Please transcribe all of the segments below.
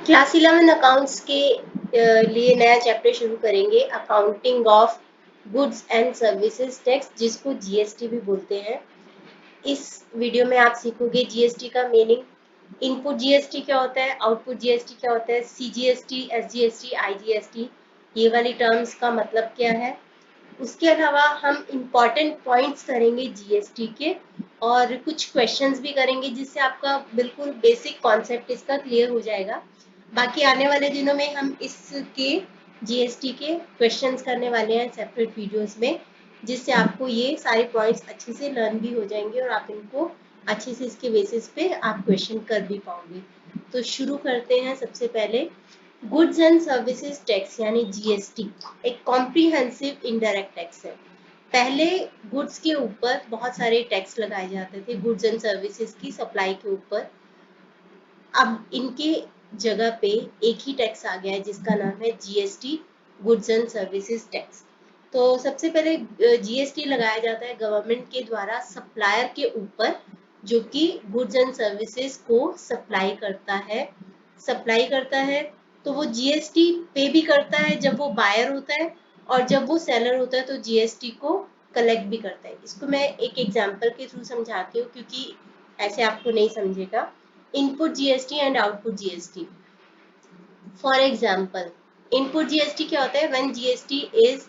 Class 11 accounts के लिए नया चैप्टर शुरू करेंगे, accounting of goods and services tax, जिसको जीएसटी भी बोलते हैं। इस वीडियो में आप सीखोगे जीएसटी का मीनिंग, इनपुट जीएसटी क्या होता है, आउटपुट जीएसटी क्या होता है, सीजीएसटी, एसजीएसटी, आईजीएसटी, ये वाली टर्म्स का मतलब क्या है। उसके अलावा हम इम्पॉर्टेंट पॉइंट्स करेंगे जीएसटी के और कुछ क्वेश्चंस भी करेंगे, जिससे आपका बिल्कुल बेसिक कॉन्सेप्ट इसका क्लियर हो जाएगा। बाकी आने वाले दिनों में हम इसके जीएसटी के क्वेश्चंस करने वाले हैं सेपरेट वीडियोस में, जिससे आपको ये सारे पॉइंट्स अच्छे से लर्न भी हो जाएंगे और आप इनको अच्छे से इसके बेसिस पे आप क्वेश्चन कर भी पाओगे। तो शुरू करते हैं। सबसे पहले गुड्स एंड सर्विसेज टैक्स यानी जीएसटी एक कॉम्प्रिहेंसिव इनडायरेक्ट टैक्स है। पहले गुड्स के ऊपर बहुत सारे टैक्स लगाए जाते थे, गुड्स एंड सर्विसेज की सप्लाई के ऊपर। अब इनके जगह पे एक ही टैक्स आ गया है, जिसका नाम है GST, goods and services tax. तो सबसे पहले जीएसटी लगाया जाता है गवर्नमेंट के द्वारा सप्लायर के ऊपर, जो कि गुड्स एंड सर्विसेज को सप्लाई करता है। तो वो जीएसटी पे भी करता है जब वो बायर होता है, और जब वो सेलर होता है तो जीएसटी को कलेक्ट भी करता है। इसको मैं एक एग्जांपल के थ्रू समझाती हूँ, क्योंकि ऐसे आपको नहीं समझेगा। Input GST and output GST. For example, input GST क्या होता है? When GST is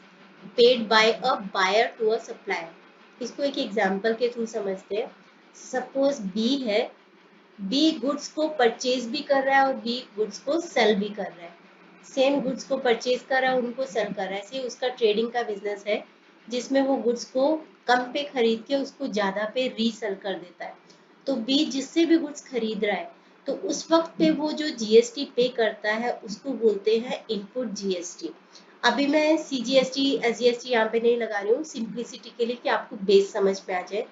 paid by a buyer to a supplier. इसको एक एग्जाम्पल के थ्रू समझते हैं। सपोज बी है, बी गुड्स को परचेज भी कर रहा है और बी गुड्स को सेल भी कर रहा है। सेम गुड्स को परचेज कर रहा है, उनको सेल कर रहा है। ऐसे उसका ट्रेडिंग का बिजनेस है, जिसमें वो गुड्स को कम पे खरीद के उसको ज्यादा पे रीसेल कर देता है। तो बी जिससे भी गुड्स खरीद रहा है, तो उस वक्त पे वो जो जीएसटी पे करता है उसको बोलते हैं इनपुट जीएसटी। अभी मैं सीजीएसटी एसजीएसटी यहाँ पे नहीं लगा रही हूँ, सिंप्लिसिटी के लिए, कि आपको बेस समझ में आ जाए।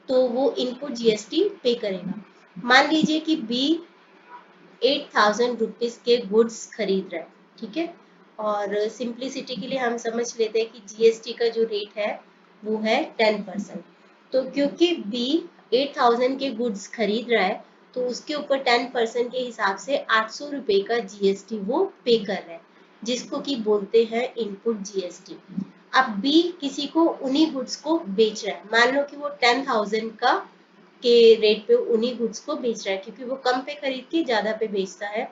तो वो इनपुट जीएसटी पे करेगा। मान लीजिए कि बी 8,000 रुपीज के गुड्स खरीद रहा है, ठीक है। और सिंप्लिसिटी के लिए हम समझ लेते हैं कि जीएसटी का जो रेट है वो है 10%। तो क्योंकि बी 8,000 के गुड्स खरीद रहा है, तो उसके ऊपर 10% के हिसाब से 800 रुपए का जीएसटी वो पे कर रहा है, जिसको कि बोलते हैं इनपुट जीएसटी। अब बी किसी को उन्हीं गुड्स को बेच रहा है। मान लो कि वो 10,000 का के रेट पे उन्हीं गुड्स को बेच रहा है, क्योंकि वो कम पे खरीद के ज्यादा पे बेचता है।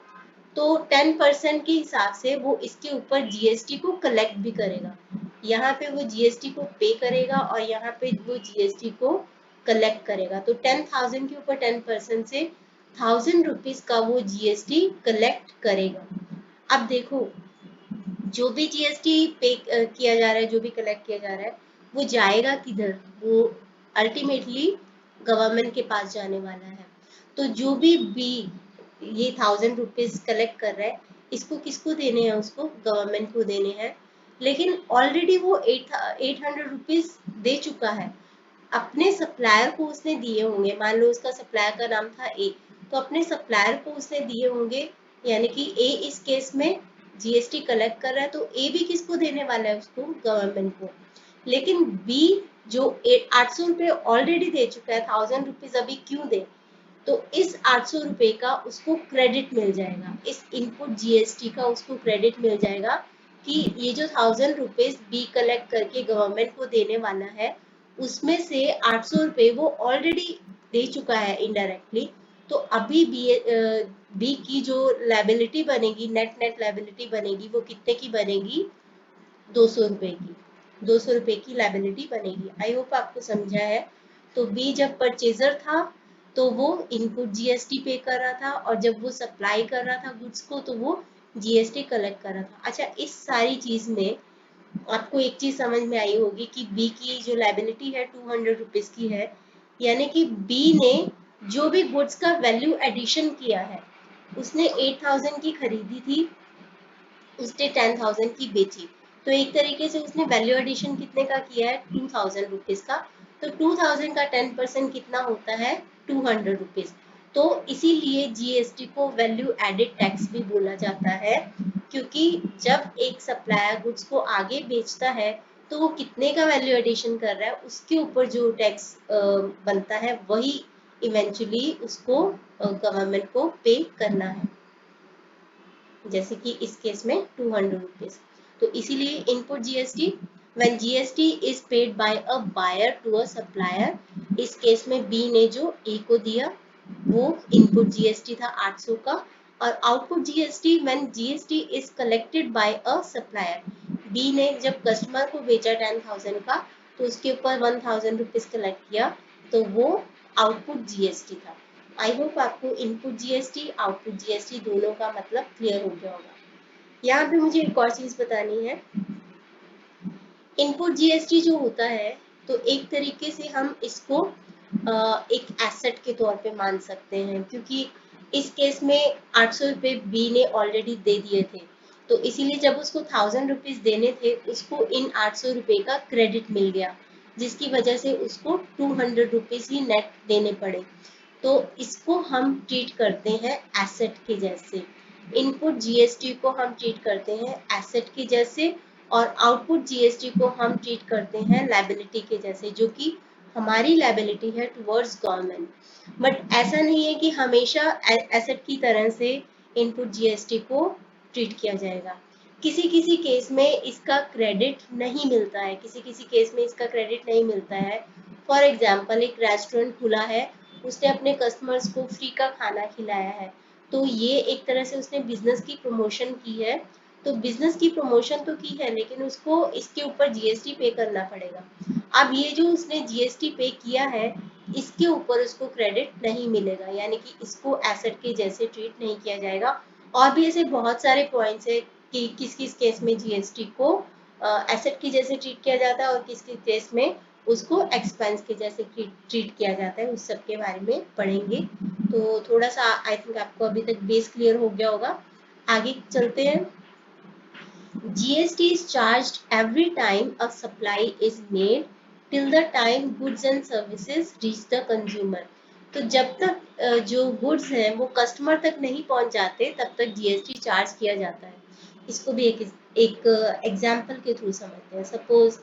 तो 10% के हिसाब से वो इसके ऊपर जीएसटी को कलेक्ट भी करेगा। यहाँ पे वो जीएसटी को पे करेगा और यहाँ पे वो जीएसटी को कलेक्ट करेगा। तो 10,000 के ऊपर 10% से 1,000 रुपीज का वो जीएसटी कलेक्ट करेगा। अब देखो, जो भी जीएसटी पे किया जा रहा है, जो भी कलेक्ट किया जा रहा है, वो जाएगा किधर? वो अल्टीमेटली गवर्नमेंट के पास जाने वाला है। तो जो भी बी ये 1,000 रुपीज कलेक्ट कर रहा है, इसको किसको देने हैं? उसको गवर्नमेंट को देने हैं। लेकिन ऑलरेडी वो 800 रुपीज दे चुका है। अपने सप्लायर को उसने दिए होंगे। मान लो उसका सप्लायर का नाम था ए, तो अपने सप्लायर को उसने दिए होंगे, यानी कि ए इस केस में जीएसटी कलेक्ट कर रहा है, तो ए भी किसको देने वाला है? उसको, गवर्नमेंट को। लेकिन बी जो 800 रुपए ऑलरेडी दे चुका है, 1,000 रुपीज अभी क्यों दे? तो इस 800 रुपए का उसको क्रेडिट मिल जाएगा, इस इनपुट जीएसटी का उसको क्रेडिट मिल जाएगा, कि ये जो 1,000 रुपीज बी कलेक्ट करके गवर्नमेंट को देने वाला है, उसमें से 800 रुपए वो ऑलरेडी दे चुका है इनडायरेक्टली। तो अभी बी की जो लायबिलिटी बनेगी, नेट नेट लायबिलिटी बनेगी, वो कितने की बनेगी? 200 रुपए की। 200 रुपए की लायबिलिटी बनेगी। आई होप आपको समझा है। तो बी जब परचेजर था, तो वो इनपुट जीएसटी पे कर रहा था, और जब वो सप्लाई कर रहा था गुड्स को, तो वो जीएसटी कलेक्ट कर रहा था। अच्छा, इस सारी चीज में आपको एक चीज समझ में आई होगी कि बी की जो लायबिलिटी है 200 रुपीज की है, यानी कि बी ने जो भी गुड्स का वैल्यू एडिशन किया है, उसने 8,000 की खरीदी थी, उसने 10,000 की बेची। तो एक तरीके से उसने वैल्यू एडिशन कितने का किया है? 2,000 रुपीज का। तो 2,000 का 10% कितना होता है? 200 रुपीज। तो इसीलिए जीएसटी को वैल्यू एडेड टैक्स भी बोला जाता है, क्योंकि जब एक सप्लायर गुड्स को आगे बेचता है, तो वो कितने का वैल्यू एडिशन कर रहा है, उसके ऊपर जो टैक्स बनता है, वही इवेंचुअली उसको गवर्नमेंट को पे करना है। जैसे कि इस केस में 200 रुपीज। तो इसीलिए input GST when GST is paid by a buyer to a supplier, इस केस में बी ने जो ए को दिया वो इनपुट जीएसटी था 800 का, और output GST when GST is collected by a supplier, B ने जब कस्टमर को बेचा 10,000 का तो उसके ऊपर 1,000 रुपीज कलेक्ट किया, तो वो आउटपुट जीएसटी था। आई होप आपको इनपुट जीएसटी आउटपुट जीएसटी दोनों का मतलब क्लियर हो गया होगा। यहाँ पे मुझे एक और चीज बतानी है, इनपुट जीएसटी जो होता है तो एक तरीके से हम इसको एक एसेट के तौर पे मान सकते हैं, क्योंकि इस केस में 800 रुपये बी ने ऑलरेडी दे दिए थे, तो इसीलिए जब उसको 1000 रुपीज देने थे उसको इन 800 रुपये का क्रेडिट मिल गया, जिसकी वजह से उसको 200 रुपीज ही नेट देने पड़े। तो इसको हम ट्रीट करते हैं एसेट के जैसे, इनपुट जीएसटी को हम ट्रीट करते हैं एसेट के जैसे, और आउटपुट जीएसटी को हम ट्रीट करते हैं लायबिलिटी के जैसे, जो कि हमारी लायबिलिटी है टुवर्ड्स गवर्नमेंट। बट ऐसा नहीं है कि हमेशा एसेट की तरह से इनपुट जीएसटी को ट्रीट किया जाएगा। किसी किसी केस में इसका क्रेडिट नहीं मिलता है, किसी किसी केस में इसका क्रेडिट नहीं मिलता है। फॉर एग्जाम्पल एक रेस्टोरेंट खुला है, उसने अपने कस्टमर्स को फ्री का खाना खिलाया है, तो ये एक तरह से उसने बिजनेस की प्रमोशन की है। तो बिजनेस की प्रमोशन तो की है, लेकिन उसको इसके ऊपर जीएसटी पे करना पड़ेगा। अब ये जो उसने जीएसटी पे किया है, इसके ऊपर उसको क्रेडिट नहीं मिलेगा, यानी कि इसको एसेट के जैसे ट्रीट नहीं किया जाएगा। और भी ऐसे बहुत सारे पॉइंट्स है कि किस किस केस में जीएसटी को एसेट की जैसे ट्रीट किया जाता है और किस किस केस में उसको एक्सपेंस के जैसे ट्रीट किया जाता है, उस सब के बारे में पढ़ेंगे। तो थोड़ा सा आई थिंक आपको अभी तक बेस क्लियर हो गया होगा। आगे चलते हैं। GST is charged every time a supply is made till the time goods and services reach the consumer। तो जब तक जो गुड्स हैं वो कस्टमर तक नहीं पहुंच जाते तब तक जीएसटी चार्ज किया जाता है। इसको भी एक एग्जाम्पल के थ्रू समझते हैं। सपोज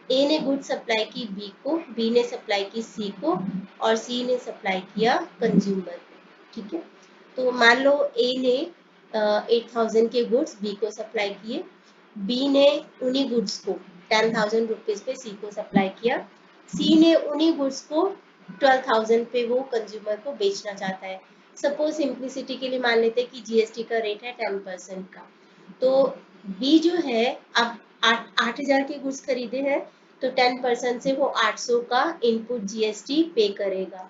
ए ने गुड सप्लाई की बी को, बी ने सप्लाई की सी को, और सी ने सप्लाई किया कंज्यूमर को। ठीक है, तो मान लो ए ने 8,000 के गुड्स बी को सप्लाई किए, बी ने उन्हीं गुड्स को 10,000 रुपीज पे सी को सप्लाई किया, सी ने उन्हीं गुड्स को 12,000 पे वो कंज्यूमर को बेचना चाहता है। सपोज सिंप्लिसिटी के लिए मान लेते हैं कि जीएसटी का रेट है 10% का, तो बी जो है अब 8,000 के गुड्स खरीदे हैं, तो 10% से वो 800 का इनपुट जीएसटी पे करेगा।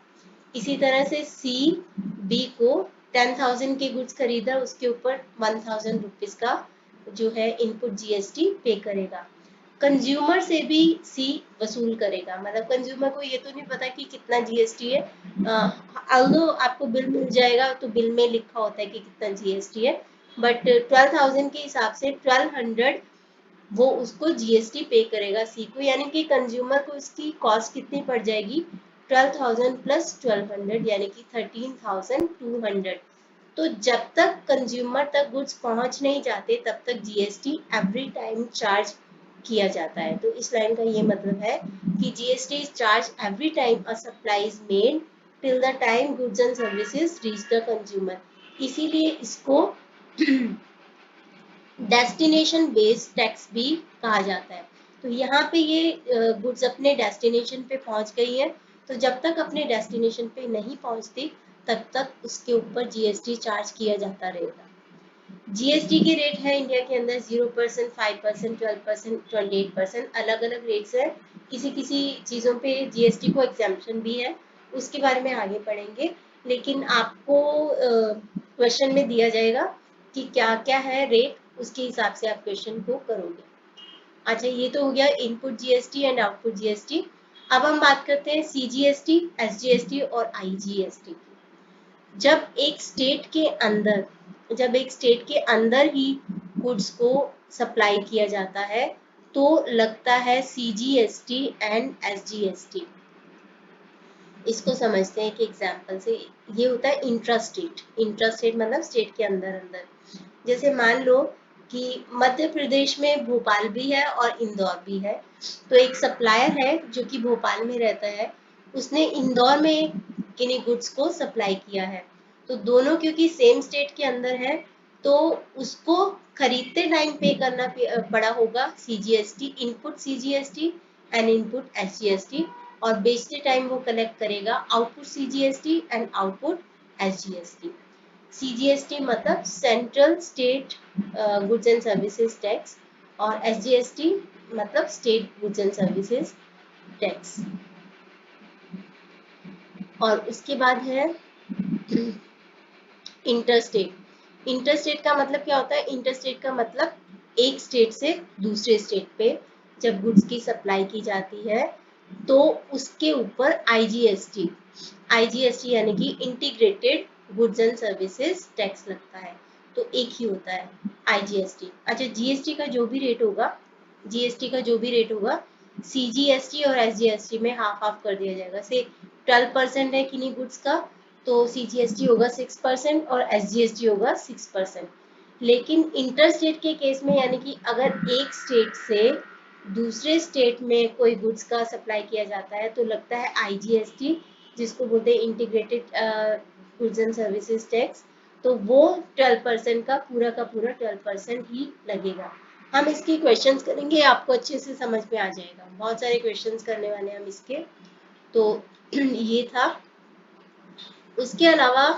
इसी तरह से सी बी को 10,000 के गुड्स खरीदा, उसके ऊपर 1,000 रुपीज का जो है इनपुट जीएसटी पे करेगा। कंज्यूमर से भी सी वसूल करेगा, मतलब कंज्यूमर को ये तो नहीं पता कि कितना जीएसटी है, अल्दो आपको बिल मिल जाएगा तो बिल में लिखा होता है कि कितना जीएसटी है, बट 12,000 के हिसाब से 1,200 वो उसको जीएसटी पे करेगा सी को, यानी कि कंज्यूमर को इसकी कॉस्ट कितनी पड़ जाएगी 12,000 प्लस 1,200 यानी कि 13,200। तो जब तक कंज्यूमर तक गुड्स पहुंच नहीं जाते तब तक जीएसटी एवरी टाइम चार्ज किया जाता है। तो इस लाइन का ये मतलब है कि GST is charge every time a supply is made till the time goods and services reach the consumer. इसीलिए इसको डेस्टिनेशन बेस्ड टैक्स भी कहा जाता है। तो यहाँ पे ये गुड्स अपने डेस्टिनेशन पे पहुंच गई है, तो जब तक अपने डेस्टिनेशन पे नहीं पहुंचती तब तक उसके ऊपर जीएसटी चार्ज किया जाता रहेगा। जीएसटी के रेट है इंडिया के अंदर 0%, 5%, 12%, 28%, अलग अलग रेट्स है। किसी किसी चीज़ों पे जीएसटी को एग्जाम्पशन भी है, उसके बारे में आगे पढ़ेंगे। लेकिन आपको क्वेश्चन में दिया जाएगा कि क्या क्या है रेट, उसके हिसाब से आप क्वेश्चन को करोगे। अच्छा, ये तो हो गया input GST and output GST. अब हम बात करते हैं सीजीएसटी, एसजीएसटी और आईजीएसटी की। जब एक स्टेट के अंदर ही गुड्स को सप्लाई किया जाता है तो लगता है सीजीएसटी एंड एसजीएसटी। इसको समझते हैं कि एग्जाम्पल से। ये होता है इंट्रास्टेट, इंट्रास्टेट मतलब स्टेट के अंदर अंदर। जैसे मान लो कि मध्य प्रदेश में भोपाल भी है और इंदौर भी है, तो एक सप्लायर है जो कि भोपाल में रहता है, उसने इंदौर में किन्हीं गुड्स को सप्लाई किया है। तो दोनों क्योंकि सेम स्टेट के अंदर है तो उसको खरीदते टाइम पे करना पड़ा होगा CGST, input CGST and input SGST, और बेचते टाइम वो कलेक्ट करेगा output CGST and output SGST. CGST मतलब central state goods and services tax, और एसजीएसटी मतलब state goods and services tax. और उसके बाद है इंटरस्टेट। इंटरस्टेट का मतलब क्या होता है? इंटरस्टेट का मतलब एक स्टेट से दूसरे स्टेट पे जब गुड्स की सप्लाई की जाती है तो उसके ऊपर आईजीएसटी, आईजीएसटी यानी कि integrated goods and services tax लगता है। तो एक ही होता है आईजीएसटी। अच्छा, जीएसटी का जो भी रेट होगा, जीएसटी का जो भी रेट होगा सीजीएसटी और एसजीएसटी में हाफ हाफ कर दिया जाएगा। से 12% है किन्हीं गुड्स का, तो सीजीएसटी होगा 6% और एसजीएसटी होगा 6%। लेकिन इंटर स्टेट के केस में, यानी कि अगर एक स्टेट से दूसरे स्टेट में कोई गुड्स का सप्लाई किया जाता है तो लगता है आईजीएसटी, जिसको बोलते हैं integrated goods and services tax. तो वो 12% का पूरा 12% ही लगेगा। हम इसकी क्वेश्चंस करेंगे, आपको अच्छे से समझ में आ जाएगा। बहुत सारे क्वेश्चंस करने वाले हम इसके। तो ये था। उसके अलावा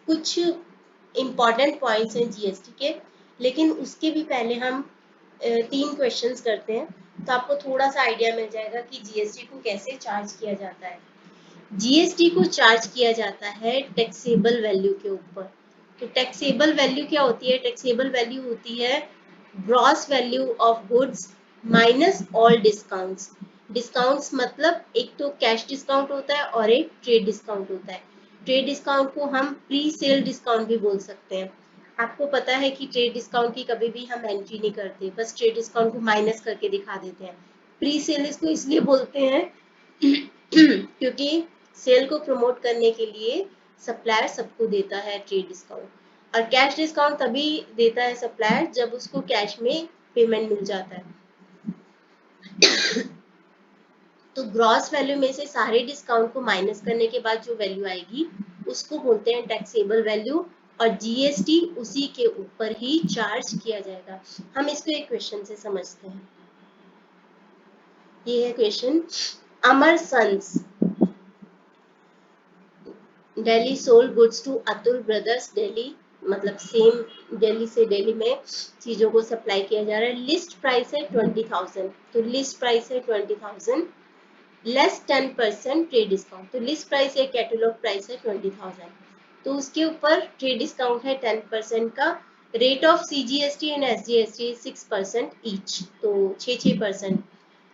कुछ इम्पॉर्टेंट पॉइंट्स हैं जीएसटी के, लेकिन उसके भी पहले हम 3 क्वेश्चंस करते हैं, तो आपको थोड़ा सा आइडिया मिल जाएगा कि जीएसटी को कैसे चार्ज किया जाता है। जीएसटी को चार्ज किया जाता है टैक्सेबल वैल्यू के ऊपर। तो टैक्सेबल वैल्यू क्या होती है? टैक्सेबल वैल्यू होती है gross value of goods minus all discounts. Discounts मतलब एक तो कैश डिस्काउंट होता है और एक ट्रेड डिस्काउंट होता है। ट्रेड डिस्काउंट को हम प्री सेल डिस्काउंट भी बोल सकते हैं। आपको पता है कि ट्रेड डिस्काउंट की कभी भी हम एंट्री नहीं करते, बस ट्रेड डिस्काउंट को माइनस करके दिखा देते हैं। प्री सेल इसको इसलिए बोलते हैं क्योंकि सेल को प्रमोट करने के लिए सप्लायर सबको देता है ट्रेड डिस्काउंट, और कैश डिस्काउंट तभी देता है सप्लायर जब उसको कैश में पेमेंट मिल जाता है। तो ग्रॉस वैल्यू में से सारे डिस्काउंट को माइनस करने के बाद जो वैल्यू आएगी उसको बोलते हैं टैक्सेबल वैल्यू, और जीएसटी उसी के ऊपर ही चार्ज किया जाएगा। हम इसको एक क्वेश्चन से समझते हैं। ये है question. Amar Sons Delhi sold goods to Atul Brothers Delhi, मतलब सेम दिल्ली से दिल्ली में चीजों को सप्लाई किया जा रहा है। लिस्ट प्राइस है 20,000, तो लिस्ट प्राइस है 20,000 लेस 10% ट्रेड डिस्काउंट। तो लिस्ट प्राइस या कैटलॉग प्राइस है 20,000, तो उसके ऊपर ट्रेड डिस्काउंट है 10% का। Rate of CGST and SGST 6% each, तो 6%।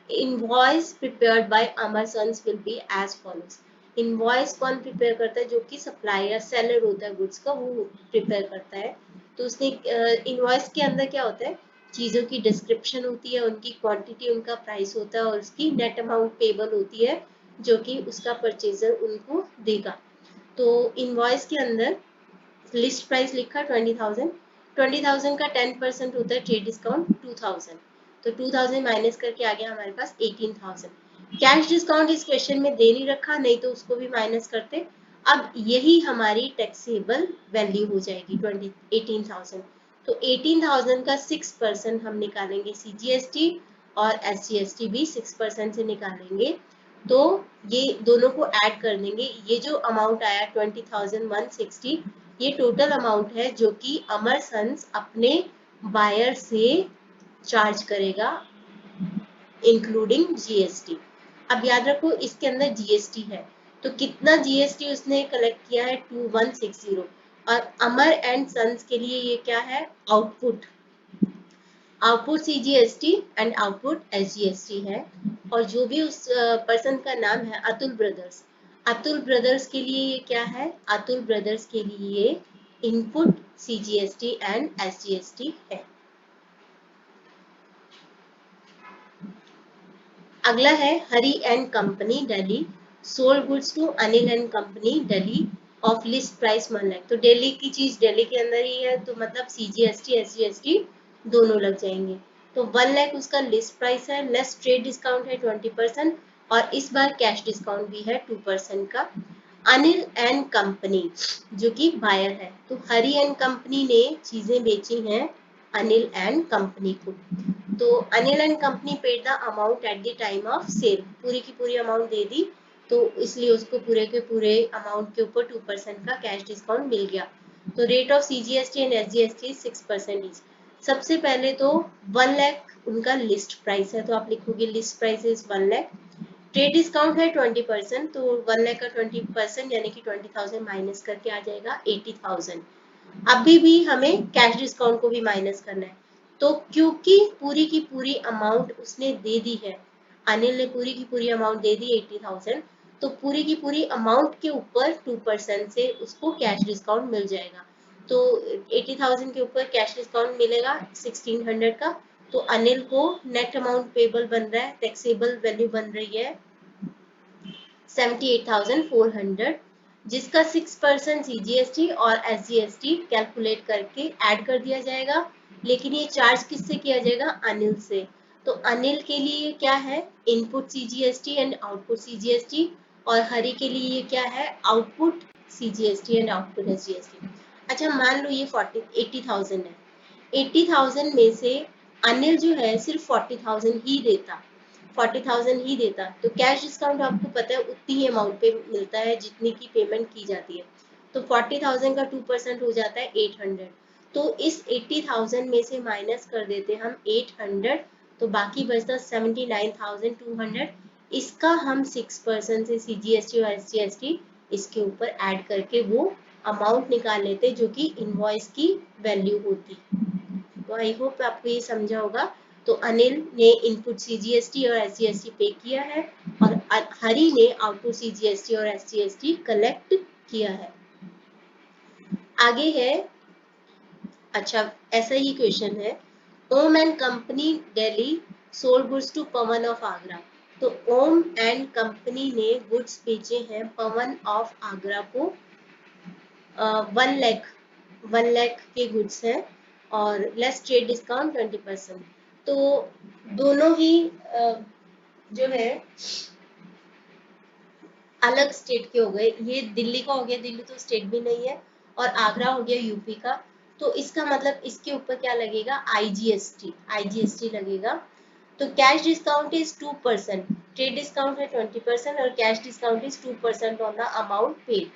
Invoice prepared by Amar Sons will be as follows. Invoice कौन प्रिपेयर करता है? जो कि सप्लायर सेलर होता है गुड्स का, वो प्रिपेयर करता है। तो उसने इनवॉइस के अंदर क्या होता है? चीजों की डिस्क्रिप्शन होती है, उनकी क्वांटिटी, उनका प्राइस होता है, और उसकी नेट अमाउंट पेबल होती है जो कि उसका परचेजर उनको देगा। तो इनवॉइस के अंदर लिस्ट प्राइस लिखा 20,000, 20,000 का 10% होता है ट्रेड डिस्काउंट 2,000, तो 2,000 माइनस करके आ गया हमारे पास 18,000। कैश डिस्काउंट इस क्वेश्चन में दे नहीं रखा, नहीं तो उसको भी माइनस करते। अब यही हमारी टैक्सेबल वैल्यू हो जाएगी 18,000। तो 18,000 का 6% हम निकालेंगे सीजीएसटी, और एसजीएसटी भी 6% से निकालेंगे। तो ये दोनों को ऐड कर देंगे। ये जो अमाउंट आया 20,160, ये टोटल अमाउंट है जो कि अमर सन्स अपने बायर से चार्ज करेगा इंक्लूडिंग जीएसटी। अब याद रखो इसके अंदर जीएसटी है, तो कितना जीएसटी उसने कलेक्ट किया है? 2160। और अमर एंड सन्स के लिए ये क्या है? Output, output CGST and output SGST है। और जो भी उस पर्सन का नाम है अतुल ब्रदर्स, अतुल ब्रदर्स के लिए ये क्या है? अतुल ब्रदर्स के लिए ये इनपुट सीजीएसटी एंड एसजीएसटी है। अगला है Hari and company Delhi sold goods to Anil and company Delhi of list price 1 lakh. तो दिल्ली की चीज दिल्ली के अंदर ही है, तो मतलब सीजीएसटी एसजीएसटी दोनों लग जाएंगे। तो 1 लाख उसका लिस्ट प्राइस है, लेस ट्रेड डिस्काउंट है 20%, और इस बार कैश डिस्काउंट भी है 2% का। अनिल एंड कंपनी जो कि बायर है, तो हरी एंड कंपनी ने चीजें बेची हैं अनिल एंड कंपनी को। तो Anil and Company paid the amount at the time of sale, पूरी की पूरी अमाउंट दे दी, तो इसलिए उसको पूरे के पूरे अमाउंट के ऊपर 2% का कैश डिस्काउंट मिल गया। तो rate of CGST and SGST 6% each. सबसे पहले तो 1 लाख उनका लिस्ट प्राइस है, तो आप लिखोगे list price is 1 lakh. Trade discount है 20%, तो 1 लाख का 20% यानी कि 20,000 माइनस करके आ जाएगा 80,000। अभी भी हमें कैश डिस्काउंट को भी माइनस करना है, तो क्योंकि पूरी की पूरी अमाउंट उसने दे दी है, अनिल ने पूरी की पूरी अमाउंट दे दी 80,000, तो पूरी की पूरी अमाउंट के ऊपर 2% से उसको कैश डिस्काउंट मिल जाएगा। तो 80,000 के ऊपर कैश डिस्काउंट मिलेगा 1600 का, तो अनिल को नेट अमाउंट पेबल बन रहा है, टैक्सेबल वैल्यू बन रही है 78,400, जिसका 6% सीजीएसटी और एसजीएसटी कैलकुलेट करके ऐड कर दिया जाएगा। लेकिन ये चार्ज किससे किया जाएगा? अनिल से। तो अनिल के लिए क्या है? Input CGST and output CGST, और हरि के लिए ये क्या है? Output CGST and output SGST. अच्छा, मान लो ये 80,000 है, 80,000 में से अनिल जो है सिर्फ 40,000 ही देता, 40,000 ही देता, तो कैश डिस्काउंट आपको पता है उतनी ही अमाउंट पे मिलता है जितनी की पेमेंट की जाती है। तो 40,000 का 2% हो जाता है 800, तो इस 80,000 में से माइनस कर देते हम 800, तो बाकी बचता 79,200। इसका हम 6% से सीजीएसटी और एसजीएसटी इसके ऊपर ऐड करके वो अमाउंट निकाल लेते जो कि इनवॉइस की वैल्यू होती। तो आई होप आपको ये समझा होगा। तो अनिल ने इनपुट सीजीएसटी और एसजीएसटी पे किया है, और हरि ने आउटपुट सीजीएसटी और एसजीएसटी कलेक्ट किया है। आगे है, अच्छा ऐसा ही क्वेश्चन है, Om and company Delhi sold goods to Pawan of Agra. तो ओम एंड कंपनी ने गुड्स बेचे हैं पवन ऑफ आगरा को 1 लाख के गुड्स हैं, और लेस ट्रेड डिस्काउंट 20%। तो दोनों ही जो है अलग स्टेट के हो गए, ये दिल्ली का हो गया, दिल्ली तो स्टेट भी नहीं है, और आगरा हो गया यूपी का। तो इसका मतलब इसके ऊपर क्या लगेगा? आईजीएसटी, आईजीएसटी लगेगा। तो cash discount is 2%, trade discount है 20%, और cash discount is 2% on the amount paid.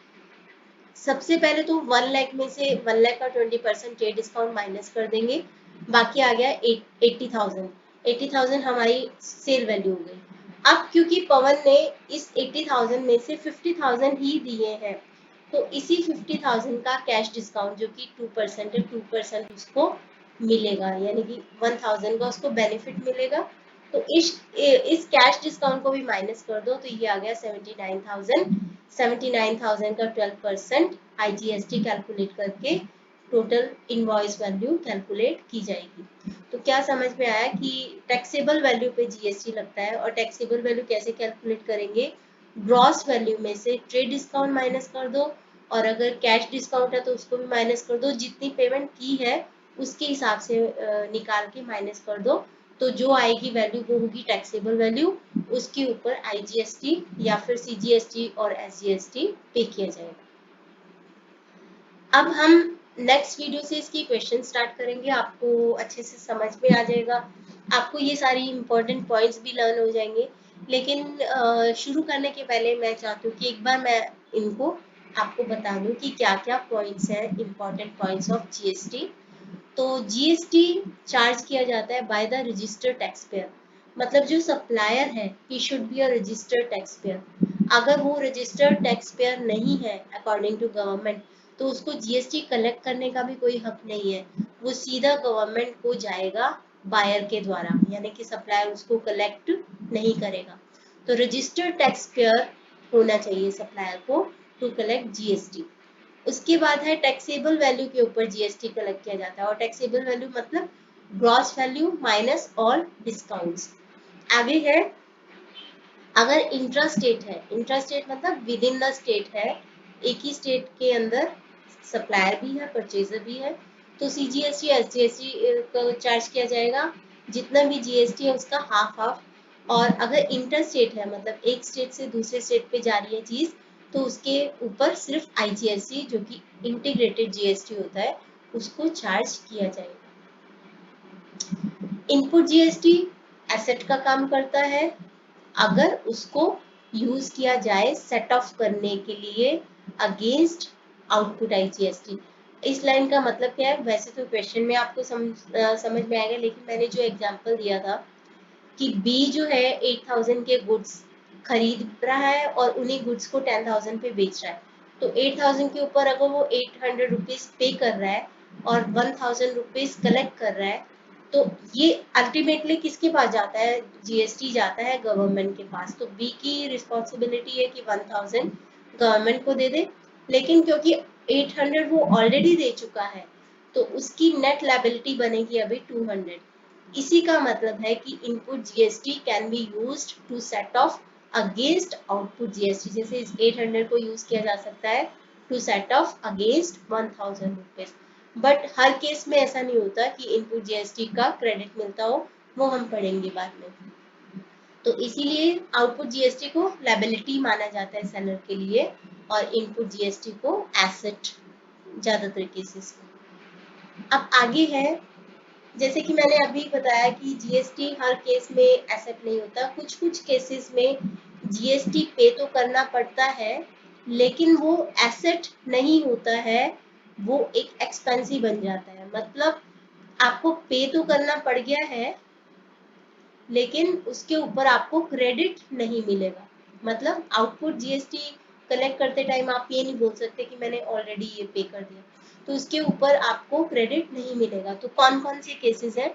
सबसे पहले तो 1 लाख में से 1 लाख का 20% ट्रेड डिस्काउंट माइनस कर देंगे, बाकी आ गया 80,000। 80,000 हमारी सेल वैल्यू हो गई। अब क्योंकि पवन ने इस 80,000 में से 50,000 ही दिए हैं, तो इसी 50,000 का कैश डिस्काउंट जो कि 2% है, 2% उसको मिलेगा, यानी कि 1,000 का उसको बेनिफिट मिलेगा। तो इस कैश डिस्काउंट को भी माइनस कर दो, तो ये आ गया 79,000। 79,000 का 12% आईजीएसटी कैलकुलेट करके टोटल इनवॉइस वैल्यू कैलकुलेट की जाएगी। तो क्या समझ में आया कि टैक्सेबल वैल्यू पे जीएसटी लगता है, और टैक्सेबल वैल्यू कैसे कैलकुलेट करेंगे? ग्रॉस वैल्यू में से ट्रेड डिस्काउंट माइनस कर दो, और अगर कैश डिस्काउंट है तो उसको भी माइनस कर दो, जितनी पेमेंट की है उसके हिसाब से निकाल के माइनस कर दो, तो जो आएगी वैल्यू वो होगी टैक्सेबल वैल्यू, उसके ऊपर आईजीएसटी या फिर सीजीएसटी और एसजीएसटी पे किया जाएगा। अब हम नेक्स्ट वीडियो से इसकी क्वेश्चन स्टार्ट करेंगे, आपको अच्छे से समझ में आ जाएगा, आपको ये सारी इंपॉर्टेंट पॉइंट्स भी लर्न हो जाएंगे। लेकिन शुरू करने के पहले मैं चाहती हूँ कि एक बार मैं इनको आपको बता दूं कि क्या क्या पॉइंट्स हैं, इंपॉर्टेंट पॉइंट्स ऑफ जीएसटी। तो जीएसटी चार्ज किया जाता है by the registered tax payer, मतलब जो सप्लायर है he should be a registered tax payer. अगर वो रजिस्टर्ड टैक्स पेयर नहीं है अकॉर्डिंग टू गवर्नमेंट, तो उसको जीएसटी कलेक्ट करने का भी कोई हक नहीं है, वो सीधा गवर्नमेंट को जाएगा बायर के द्वारा, यानी कि सप्लायर उसको कलेक्ट नहीं करेगा। तो रजिस्टर्ड टैक्स पेयर होना चाहिए सप्लायर को टू कलेक्ट जीएसटी। उसके बाद है टैक्सेबल वैल्यू के ऊपर जीएसटी कलेक्ट किया जाता है, और टैक्सेबल वैल्यू मतलब gross value minus all discounts. आगे है, अगर इंट्रा स्टेट है, इंट्रा स्टेट मतलब विद इन द स्टेट है, एक ही स्टेट के अंदर सप्लायर भी है परचेजर भी है, तो सीजीएसटी एसजीएसटी को चार्ज किया जाएगा, जितना भी जीएसटी है उसका हाफ हाफ। और अगर इंटर स्टेट है, मतलब एक स्टेट से दूसरे स्टेट पे जा रही है चीज, तो उसके ऊपर सिर्फ आईजीएसटी जो कि इंटीग्रेटेड जीएसटी होता है उसको चार्ज किया जाएगा। इनपुट जीएसटी एसेट का काम करता है अगर उसको यूज किया जाए सेट ऑफ करने के लिए अगेंस्ट आउटपुट आईजीएसटी। इस लाइन का मतलब क्या है? वैसे तो क्वेश्चन में आपको समझ में आएगा, लेकिन मैंने जो एग्जांपल दिया था कि बी जो है 8000 के गुड्स खरीद रहा है और उन्हीं गुड्स को 10,000 पे बेच रहा है, तो 8000 के ऊपर अगर वो 800 रुपीज पे कर रहा है और 1000 रुपीज कलेक्ट कर रहा है, तो ये अल्टीमेटली किसके पास जाता है? जीएसटी जाता है गवर्नमेंट के पास। तो बी की रिस्पॉन्सिबिलिटी है कि 1000 गवर्नमेंट को दे दे, लेकिन क्योंकि 800 वो ऑलरेडी दे चुका है तो उसकी नेट लायबिलिटी बनेगी अभी 200। इसी का मतलब है कि input GST can be used to set off against output GST. जैसे इस 800 को यूज किया जा सकता है to set off against 1000 rupees. But हर केस में ऐसा नहीं होता कि इनपुट जीएसटी का क्रेडिट मिलता हो, वो हम पढ़ेंगे बाद में। तो इसीलिए आउटपुट जीएसटी को लायबिलिटी माना जाता है सेलर के लिए और इनपुट जीएसटी को एसेट ज्यादातर केसेस में। अब आगे है, जैसे कि मैंने अभी बताया कि जीएसटी हर केस में एसेट नहीं होता, कुछ कुछ केसेस में जीएसटी पे तो करना पड़ता है लेकिन वो एसेट नहीं होता है, वो एक एक्सपेंस ही बन जाता है। मतलब आपको पे तो करना पड़ गया है लेकिन उसके ऊपर आपको क्रेडिट नहीं मिलेगा। मतलब आउटपुट जीएसटी कलेक्ट करते टाइम आप ये नहीं बोल सकते कि मैंने ऑलरेडी ये पे कर दिया, तो उसके ऊपर आपको क्रेडिट नहीं मिलेगा। तो कौन कौन से केसेस है?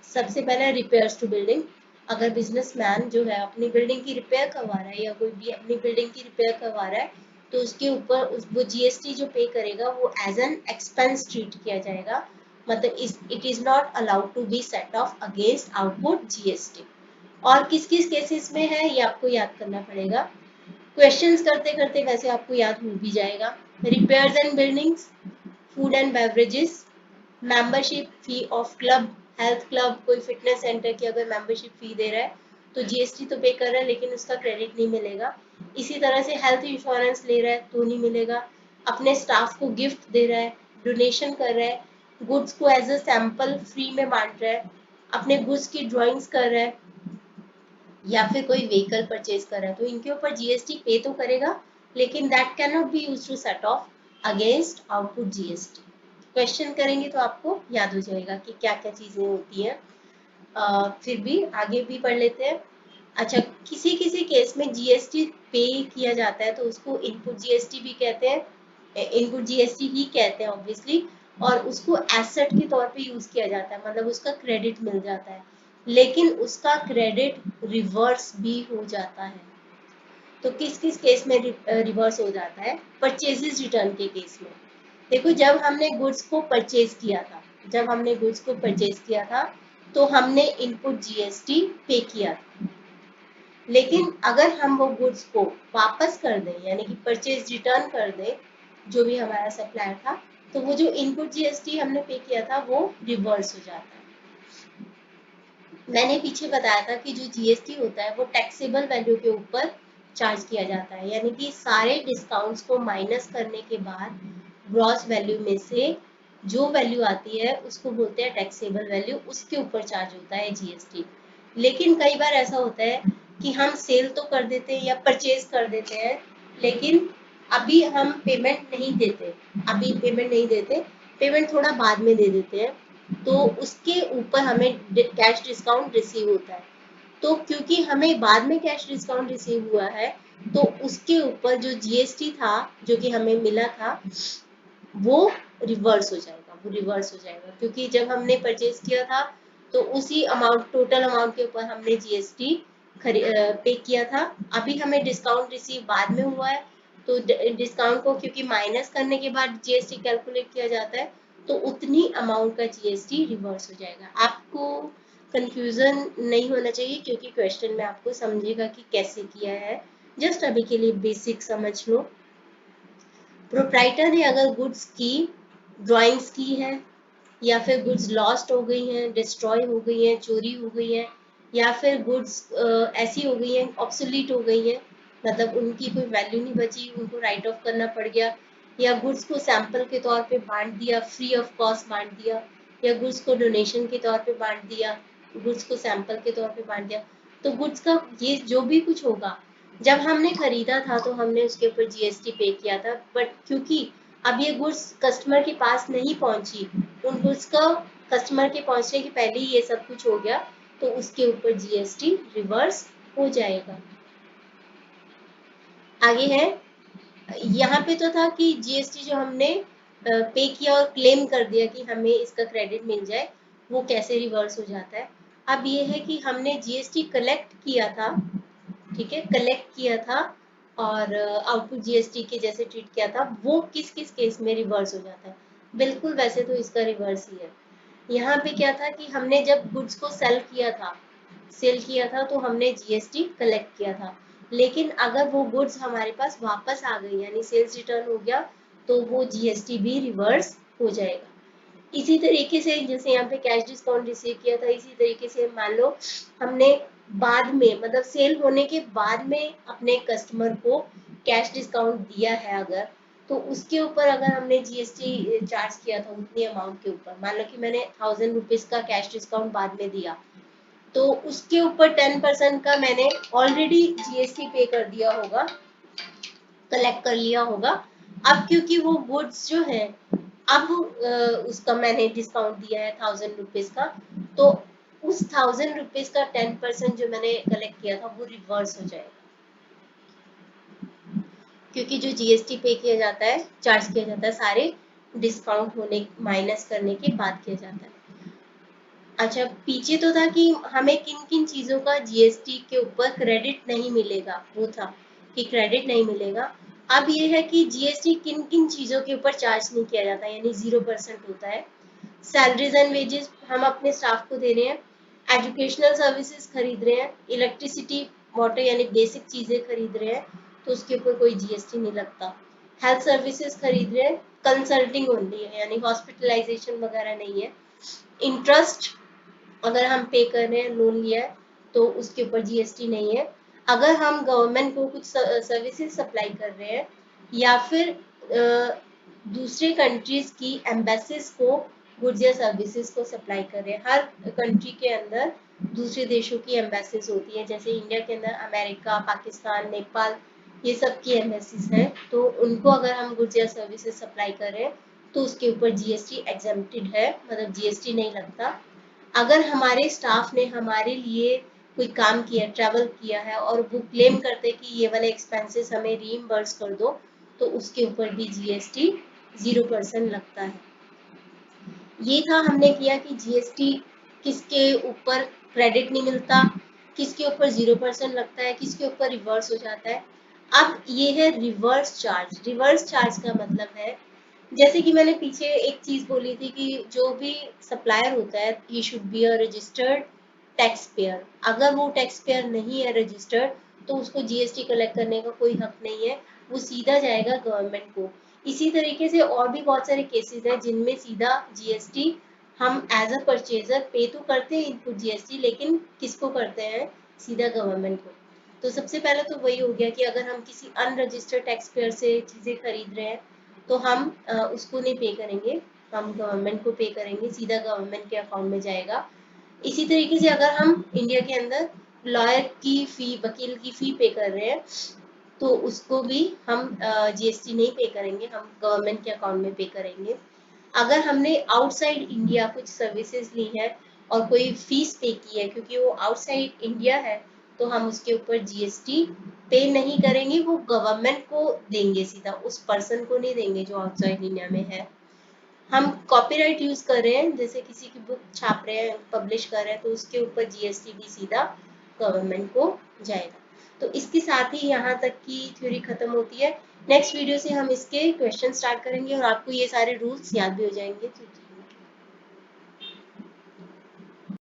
सबसे पहला रिपेयर्स टू बिल्डिंग। अगर बिजनेसमैन जो है अपनी बिल्डिंग की रिपेयर करवा रहा है या कोई भी अपनी बिल्डिंग की रिपेयर करवा रहा है, तो उसके ऊपर वो जीएसटी जो पे करेगा वो एज एन एक्सपेंस ट्रीट किया जाएगा। मतलब it is not allowed to be set off against output GST. और किस किस केसेस में है ये आपको याद करना पड़ेगा। क्वेश्चंस करते करते वैसे आपको याद हो भी जाएगा। Repairs and buildings, food and beverages, membership fee of club, health club, कोई फिटनेस सेंटर की अगर मेंबरशिप फी दे रहा है तो जीएसटी तो पे कर रहा है लेकिन उसका क्रेडिट नहीं मिलेगा। इसी तरह से हेल्थ इंश्योरेंस ले रहा है तो नहीं मिलेगा। अपने स्टाफ को गिफ्ट दे रहा है, डोनेशन कर रहा है, गुड्स को एज अ सैंपल फ्री में बांट रहा है, अपने गुड्स की ड्राइंग्स कर रहा है या फिर कोई व्हीकल परचेज कर रहा है, तो इनके ऊपर जीएसटी पे तो करेगा लेकिन that can not be used to set off against output GST. Question करेंगे तो आपको याद हो जाएगा कि क्या क्या चीजें होती हैं। फिर भी आगे भी पढ़ लेते हैं। अच्छा, किसी किसी केस में जीएसटी पे किया जाता है तो उसको इनपुट जीएसटी भी कहते हैं, इनपुट जीएसटी ही कहते हैं ऑब्वियसली, और उसको एसेट के तौर पे यूज किया जाता है, मतलब उसका क्रेडिट मिल जाता है, लेकिन उसका क्रेडिट रिवर्स भी हो जाता है। तो किस किस केस में रिवर्स हो जाता है? परचेजेस रिटर्न के केस में। देखो, जब हमने गुड्स को परचेज किया था, जब हमने गुड्स को परचेज किया था तो हमने इनपुट जीएसटी पे किया था, लेकिन अगर हम वो गुड्स को वापस कर दें यानी कि परचेज रिटर्न कर दें जो भी हमारा सप्लायर था, तो वो जो इनपुट जीएसटी हमने पे किया था वो रिवर्स हो जाता है। मैंने पीछे बताया था कि जो जीएसटी होता है वो टैक्सेबल वैल्यू के ऊपर चार्ज किया जाता है, यानी कि सारे डिस्काउंट्स को माइनस करने के बाद ग्रॉस वैल्यू में से जो वैल्यू आती है उसको बोलते हैं टैक्सेबल वैल्यू, उसके ऊपर चार्ज होता है जीएसटी। लेकिन कई बार ऐसा होता है कि हम सेल तो कर देते हैं या परचेज कर देते हैं लेकिन अभी हम पेमेंट नहीं देते, पेमेंट थोड़ा बाद में दे देते हैं, तो उसके ऊपर हमें कैश डिस्काउंट रिसीव होता है। तो क्योंकि हमें बाद में कैश डिस्काउंट रिसीव हुआ है तो उसके ऊपर जो जीएसटी था जो कि हमें मिला था वो रिवर्स हो जाएगा, क्योंकि जब हमने परचेज किया था तो उसी अमाउंट, टोटल अमाउंट के ऊपर हमने जीएसटी पे किया था। अभी हमें डिस्काउंट रिसीव बाद में हुआ है तो डिस्काउंट को क्योंकि माइनस करने के बाद जीएसटी कैलकुलेट किया जाता है तो उतनी अमाउंट का जीएसटी रिवर्स हो जाएगा। आपको कंफ्यूजन नहीं होना चाहिए क्योंकि क्वेश्चन में आपको समझेगा कि कैसे किया है। जस्ट अभी के लिए बेसिक समझ लो। प्रोप्राइटर ने अगर गुड्स की ड्राइंग्स की है या फिर गुड्स लॉस्ट हो गई हैं, डिस्ट्रॉय हो गई हैं, चोरी हो गई हैं, या फिर गुड्स ऐसी हो गई हैं ऑब्सोलीट हो गई हैं, मतलब उनकी कोई वैल्यू नहीं बची, उनको राइट ऑफ करना पड़ गया, या गुड्स को सैंपल के तौर पे बांट दिया, फ्री ऑफ कॉस्ट बांट दिया, या गुड्स को डोनेशन के तौर पे बांट दिया, गुड्स को सैंपल के तौर पे बांट दिया। तो गुड्स का ये जो भी कुछ होगा, जब हमने खरीदा था तो हमने उसके ऊपर जीएसटी पे किया था, बट क्योंकि अब ये गुड्स कस्टमर के पास नहीं पहुंची, उन गुड्स का कस्टमर के पहुंचने के पहले ही ये सब कुछ हो गया, तो उसके ऊपर जीएसटी रिवर्स हो जाएगा। आगे है, यहाँ पे तो था कि जीएसटी जो हमने पे किया और क्लेम कर दिया कि हमें इसका क्रेडिट मिल जाए, वो कैसे रिवर्स हो जाता है। अब ये है कि हमने जीएसटी कलेक्ट किया था, ठीक है, कलेक्ट किया था और आउटपुट जीएसटी के जैसे ट्रीट किया था, वो किस किस केस में रिवर्स हो जाता है। बिल्कुल वैसे तो इसका रिवर्स ही है। यहाँ पे क्या था कि हमने जब गुड्स को सेल किया था तो हमने जीएसटी कलेक्ट किया था, लेकिन अगर वो गुड्स हमारे पास वापस आ गई, यानी सेल्स रिटर्न हो गया, तो वो जीएसटी भी रिवर्स हो जाएगा। इसी तरीके से जैसे यहाँ पे कैश डिस्काउंट रिसीव किया था, इसी तरीके से मान लो हमने बाद में, मतलब सेल होने के बाद में अपने कस्टमर को कैश डिस्काउंट दिया है अगर, तो उसके ऊपर अगर हमने जीएसटी चार्ज किया था उतनी अमाउंट के ऊपर, मान लो कि मैंने 1000 रुपीज का कैश डिस्काउंट बाद में दिया, तो उसके ऊपर 10% का मैंने ऑलरेडी जीएसटी पे कर दिया होगा, कलेक्ट कर लिया होगा। अब क्योंकि वो गुड्स जो है, अब उसका मैंने डिस्काउंट दिया है 1000 रुपीज का, तो उस 1000 रुपीज का 10% जो मैंने कलेक्ट किया था वो रिवर्स हो जाएगा, क्योंकि जो जीएसटी पे किया जाता है, चार्ज किया जाता है, सारे डिस्काउंट होने माइनस करने के बाद किया जाता है। अच्छा, पीछे तो था कि हमें किन किन चीजों का जीएसटी के ऊपर क्रेडिट नहीं मिलेगा, वो था कि क्रेडिट नहीं मिलेगा। अब ये है कि जीएसटी किन किन चीजों के ऊपर चार्ज नहीं किया जाता, यानी 0% होता है। सैलरीज एंड वेजेस हम अपने स्टाफ को दे रहे हैं, एजुकेशनल सर्विसेज खरीद रहे हैं, इलेक्ट्रिसिटी वाटर यानी बेसिक चीजें खरीद रहे हैं, तो उसके ऊपर कोई जीएसटी नहीं लगता। हेल्थ सर्विसेज खरीद रहे हैं, कंसल्टिंग ओनली है, यानी हॉस्पिटलाइजेशन वगैरह नहीं है। इंटरेस्ट अगर हम पे कर रहे हैं, लोन लिया है, तो उसके ऊपर जीएसटी नहीं है। अगर हम गवर्नमेंट को कुछ सर्विसेज सप्लाई कर रहे हैं, या फिर दूसरे कंट्रीज की एम्बेसीज को गुड्स या सर्विसेज को सप्लाई कर रहे हैं, हर कंट्री के अंदर दूसरे देशों की एम्बेसीज होती है, जैसे इंडिया के अंदर अमेरिका, पाकिस्तान, नेपाल, ये सब की एम्बेसीज हैं, तो उनको अगर हम गुड्स या सर्विसेज सप्लाई कर रहे हैं, तो उसके ऊपर जीएसटी एग्जेम्प्टेड है, मतलब जीएसटी नहीं लगता। अगर हमारे स्टाफ ने हमारे लिए कोई काम किया, ट्रैवल किया है, और वो क्लेम करते कि ये वाले एक्सपेंसेस हमें रीइंबर्स कर दो, तो उसके ऊपर भी जीएसटी 0% लगता है। ये था हमने किया कि जीएसटी किसके ऊपर क्रेडिट नहीं मिलता, किसके ऊपर 0% लगता है, किसके ऊपर रिवर्स हो जाता है। अब ये है रिवर्स चार्ज। रिवर्स चार्ज का मतलब है, जैसे कि मैंने पीछे एक चीज बोली थी कि जो भी सप्लायर होता है, he should be a registered tax payer. अगर वो टैक्स पेयर नहीं है रजिस्टर्ड, तो उसको जीएसटी कलेक्ट करने का कोई हक नहीं है, वो सीधा जाएगा गवर्नमेंट को। इसी तरीके से और भी बहुत सारे केसेस हैं जिनमें सीधा जीएसटी हम एज अ परचेजर पे तो करते हैं इनपुट जीएसटी, लेकिन किसको करते हैं, सीधा गवर्नमेंट को। तो सबसे पहले तो वही हो गया कि अगर हम किसी अनरजिस्टर्ड टैक्स पेयर से चीजें खरीद रहे हैं, तो हम उसको नहीं पे करेंगे, हम गवर्नमेंट को पे करेंगे, सीधा गवर्नमेंट के अकाउंट में जाएगा। इसी तरीके से अगर हम इंडिया के अंदर लॉयर की फी, वकील की फी पे कर रहे हैं, तो उसको भी हम जीएसटी नहीं पे करेंगे, हम गवर्नमेंट के अकाउंट में पे करेंगे। अगर हमने आउटसाइड इंडिया कुछ सर्विसेज ली है और कोई फीस पे की है, क्योंकि वो आउटसाइड इंडिया है, तो हम उसके ऊपर जीएसटी पे नहीं करेंगे, वो गवर्नमेंट को देंगे, सीधा उस पर्सन को नहीं देंगे जो आउटसाइड इंडिया में है। हम कॉपीराइट यूज कर रहे हैं, जैसे किसी की बुक छाप रहे हैं, पब्लिश कर रहे हैं, तो उसके ऊपर जीएसटी भी सीधा गवर्नमेंट को जाएगा। तो इसके साथ ही यहाँ तक की थ्योरी खत्म होती है। नेक्स्ट वीडियो से हम इसके क्वेश्चन स्टार्ट करेंगे और आपको ये सारे रूल्स याद भी हो जाएंगे।